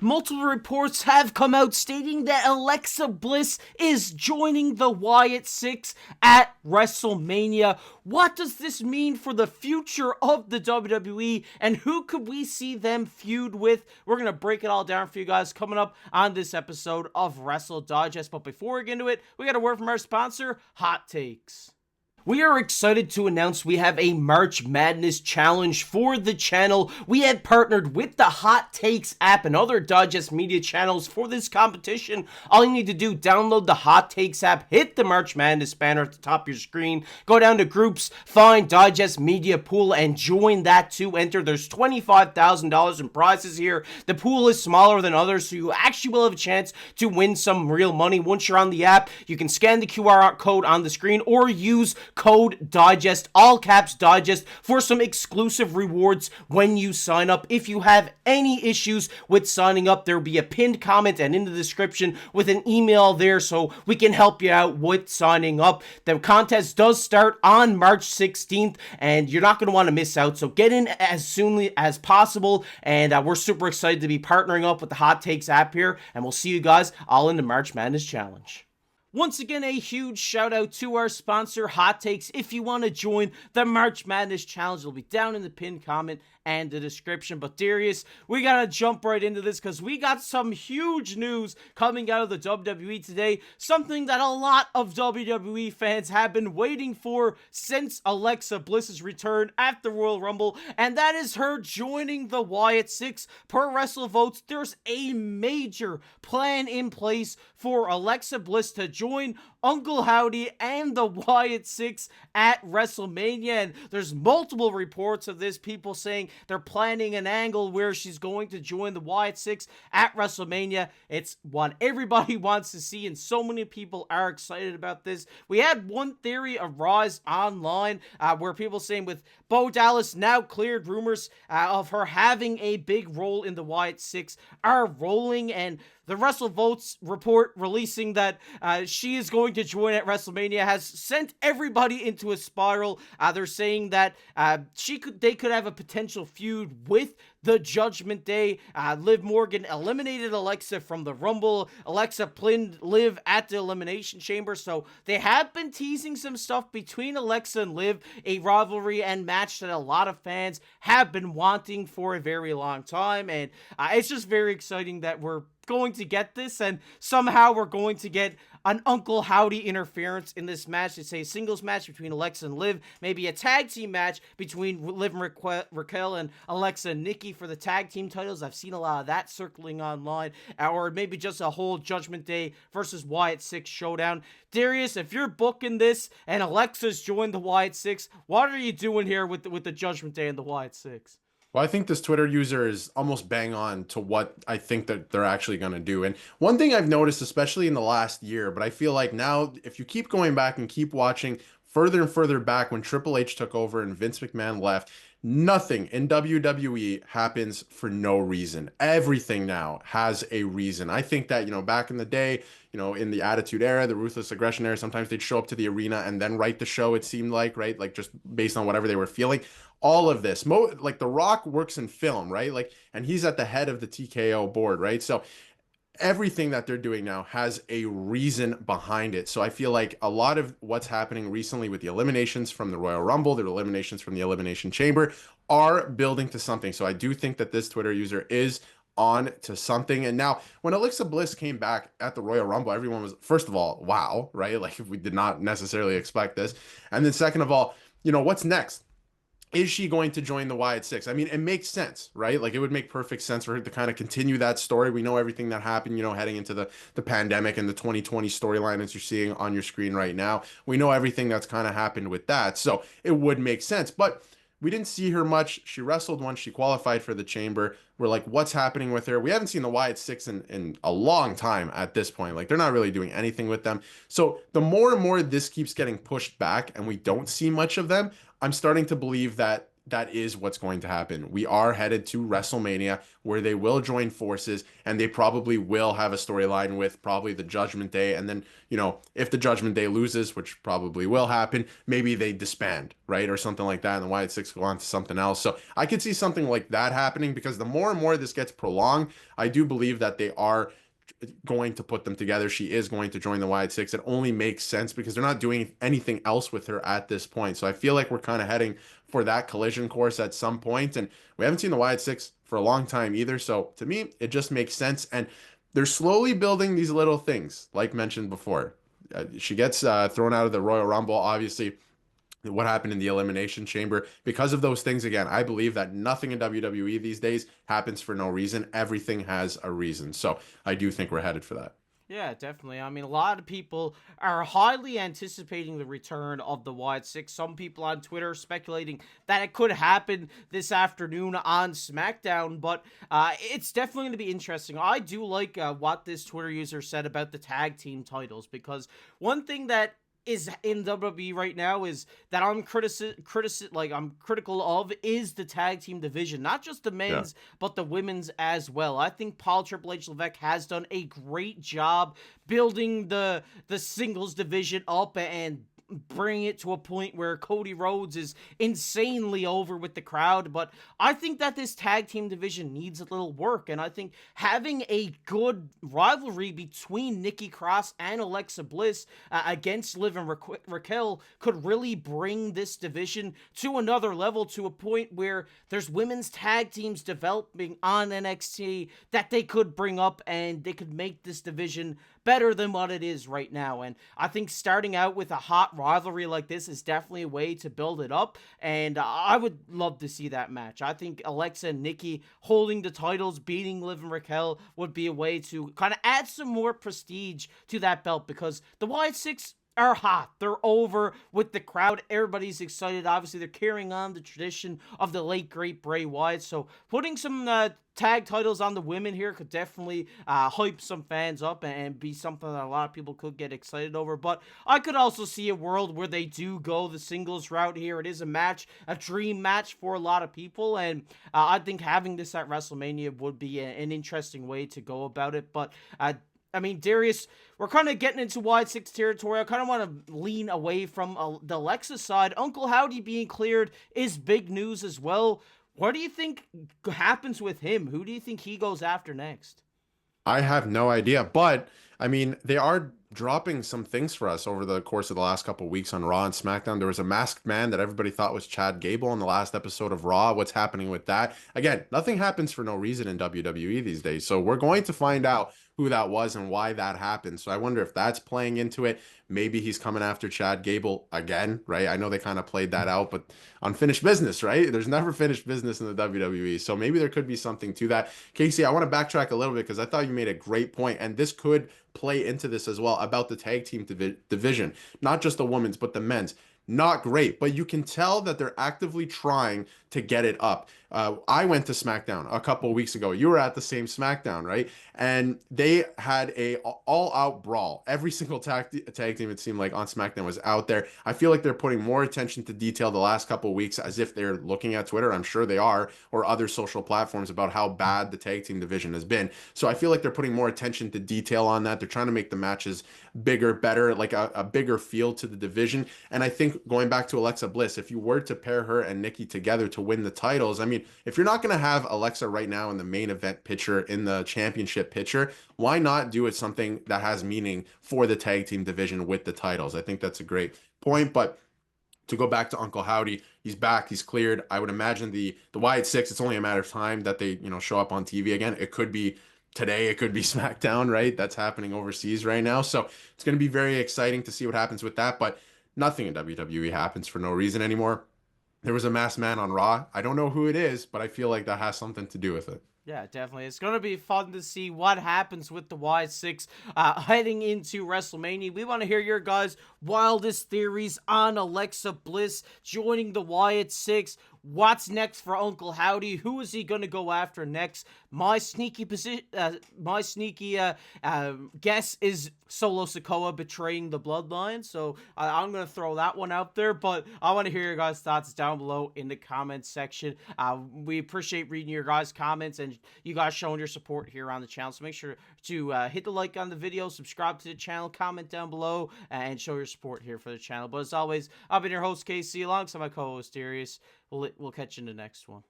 multiple reports have come out stating that Alexa Bliss is joining the Wyatt Sicks at WrestleMania. What does this mean for the future of the WWE, and who could we see them feud with? We're going to break it all down for you guys coming up on this episode of Wrestle Digest. But before we get into it, we got a word from our sponsor, Hot Takes. We are excited to announce we have a March Madness challenge for the channel. We have partnered with the Hot Takes app and other Digest media channels for this competition. All you need to do, download the Hot Takes app, hit the March Madness banner at the top of your screen, go down to groups, find Digest Media Pool, and join that to enter. There's $25,000 in prizes here. The pool is smaller than others, so you actually will have a chance to win some real money. Once you're on the app, you can scan the QR code on the screen or use code DIGEST, all caps DIGEST, for some exclusive rewards when you sign up. If you have any issues with signing up, there will be a pinned comment and in the description with an email there so we can help you out with signing up. The contest does start on March 16th and you're not going to want to miss out, so get in as soon as possible. And we're super excited to be partnering up with the Hot Takes app here, and we'll see you guys all in the March Madness Challenge. Once again, a huge shout out to our sponsor, Hot Takes. If you want to join the March Madness Challenge, it'll be down in the pinned comment and the description. But Darius, we gotta jump right into this because we got some huge news coming out of the WWE today. Something that a lot of WWE fans have been waiting for since Alexa Bliss's return at the Royal Rumble, and that is her joining the Wyatt Sicks. Per WrestleVotes, there's a major plan in place for Alexa Bliss to join Uncle Howdy and the Wyatt Sicks at WrestleMania. And there's multiple reports of this, people saying they're planning an angle where she's going to join the Wyatt Sicks at WrestleMania. It's what everybody wants to see, and so many people are excited about this. We had one theory arise online where people saying with Bo Dallas now cleared, rumors of her having a big role in the Wyatt Sicks are rolling, and the WrestleVotes report releasing that she is going to join at WrestleMania has sent everybody into a spiral. They're saying that they could have a potential feud with the Judgment Day. Liv Morgan eliminated Alexa from the Rumble. Alexa pinned Liv at the Elimination Chamber. So they have been teasing some stuff between Alexa and Liv, a rivalry and match that a lot of fans have been wanting for a very long time. And it's just very exciting that we're going to get this, and somehow we're going to get an Uncle Howdy interference in this match. It's a singles match between Alexa and Liv, maybe a tag team match between Liv and Raquel and Alexa and Nikki for the tag team titles. I've seen a lot of that circling online, or maybe just a whole Judgment Day versus Wyatt Sicks showdown. Darius, if you're booking this and Alexa's joined the Wyatt Sicks, what are you doing here with the Judgment Day and the Wyatt Sicks? Well, I think this Twitter user is almost bang on to what I think that they're actually going to do. And one thing I've noticed, especially in the last year, but I feel like now if you keep going back and keep watching further and further back when Triple H took over and Vince McMahon left, nothing in WWE happens for no reason. Everything now has a reason. I think that, back in the day, in the Attitude Era, the Ruthless Aggression Era, sometimes they'd show up to the arena and then write the show, it seemed like, right? Like just based on whatever they were feeling. All of this, like The Rock works in film, right? Like, and he's at the head of the TKO board, right? So everything that they're doing now has a reason behind it. So I feel like a lot of what's happening recently with the eliminations from the Royal Rumble, the eliminations from the Elimination Chamber are building to something. So I do think that this Twitter user is on to something. And now when Alexa Bliss came back at the Royal Rumble, everyone was, first of all, wow, right? Like we did not necessarily expect this. And then second of all, what's next? Is she going to join the Wyatt Sicks? I mean, it makes sense, right? Like it would make perfect sense for her to kind of continue that story. We know everything that happened, heading into the pandemic and the 2020 storyline as you're seeing on your screen right now. We know everything that's kind of happened with that. So it would make sense, but we didn't see her much. She wrestled once, she qualified for the chamber. We're like, what's happening with her? We haven't seen the Wyatt Sicks in a long time at this point. Like they're not really doing anything with them. So the more and more this keeps getting pushed back and we don't see much of them, I'm starting to believe that that is what's going to happen. We are headed to WrestleMania where they will join forces and they probably will have a storyline with probably the Judgment Day. And then, if the Judgment Day loses, which probably will happen, maybe they disband, right? Or something like that. And the Wyatt Six go on to something else. So I could see something like that happening because the more and more this gets prolonged, I do believe that they are going to put them together. She is going to join the Wyatt Six. It only makes sense because they're not doing anything else with her at this point. So I feel like we're kind of heading for that collision course at some point. And we haven't seen the Wyatt Six for a long time either. So to me, it just makes sense. And they're slowly building these little things, like mentioned before. She gets thrown out of the Royal Rumble, obviously. What happened in the Elimination Chamber. Because of those things, again, I believe that nothing in WWE these days happens for no reason. Everything has a reason. So I do think we're headed for that. Yeah, definitely. I mean, a lot of people are highly anticipating the return of the Wyatt Six. Some people on Twitter speculating that it could happen this afternoon on SmackDown, but it's definitely going to be interesting. I do like what this Twitter user said about the tag team titles, because one thing that is in WWE right now is that I'm critical of is the tag team division, not just the men's, but the women's as well. I think Paul Triple H Levesque has done a great job building the singles division up and bring it to a point where Cody Rhodes is insanely over with the crowd, but I think that this tag team division needs a little work, and I think having a good rivalry between Nikki Cross and Alexa Bliss against Liv and Raquel could really bring this division to another level, to a point where there's women's tag teams developing on NXT that they could bring up and they could make this division better than what it is right now. And I think starting out with a hot rivalry like this is definitely a way to build it up, and I would love to see that match. I think Alexa and Nikki holding the titles, beating Liv and Raquel, would be a way to kind of add some more prestige to that belt, because the Wyatt Six are hot. They're over with the crowd. Everybody's excited. Obviously, they're carrying on the tradition of the late, great Bray Wyatt. So putting some tag titles on the women here could definitely hype some fans up and be something that a lot of people could get excited over. But I could also see a world where they do go the singles route here. It is a dream match for a lot of people, and I think having this at WrestleMania would be an interesting way to go about it. But I mean, Darius, we're kind of getting into Wyatt Six territory. I kind of want to lean away from the Alexa side. Uncle Howdy being cleared is big news as well. What do you think happens with him? Who do you think he goes after next? I have no idea, but I mean, they are dropping some things for us over the course of the last couple of weeks on Raw and SmackDown. There was a masked man that everybody thought was Chad Gable in the last episode of Raw. What's happening with that? Again, nothing happens for no reason in WWE these days. So we're going to find out who that was and why that happened. So I wonder if that's playing into it. Maybe he's coming after Chad Gable again, right? I know they kind of played that out, but unfinished business, right? There's never finished business in the WWE. So maybe there could be something to that. Casey, I want to backtrack a little bit because I thought you made a great point, and this could play into this as well, about the tag team division, not just the women's, but the men's. Not great, but you can tell that they're actively trying to get it up. I went to SmackDown a couple of weeks ago. You were at the same SmackDown, right? And they had a all-out brawl. Every single tag team, it seemed like, on SmackDown was out there. I feel like they're putting more attention to detail the last couple of weeks, as if they're looking at Twitter, I'm sure they are, or other social platforms, about how bad the tag team division has been. So I feel like they're putting more attention to detail on that. They're trying to make the matches bigger, better, like a bigger feel to the division. And I think, going back to Alexa Bliss, if you were to pair her and Nikki together to win the titles, I mean, if you're not going to have Alexa right now in the main event picture, in the championship picture, why not do it something that has meaning for the tag team division with the titles? I think that's a great point. But to go back to Uncle Howdy, he's back, he's cleared. I would imagine the Wyatt Six, it's only a matter of time that they, show up on TV again. It could be today, it could be SmackDown, right? That's happening overseas right now. So it's going to be very exciting to see what happens with that. But nothing in WWE happens for no reason anymore. There was a masked man on Raw. I don't know who it is, but I feel like that has something to do with it. Yeah, definitely. It's going to be fun to see what happens with the Wyatt Six heading into WrestleMania. We want to hear your guys' wildest theories on Alexa Bliss joining the Wyatt Six. What's next for Uncle Howdy? Who is he gonna go after next? My sneaky guess is Solo Sikoa betraying the bloodline. So I'm gonna throw that one out there. But I want to hear your guys' thoughts down below in the comments section. We appreciate reading your guys' comments and you guys showing your support here on the channel. So make sure to hit the like on the video, subscribe to the channel, comment down below, and show your support here for the channel. But as always, I've been your host, Casey, alongside my co-host, Darius. We'll catch you in the next one.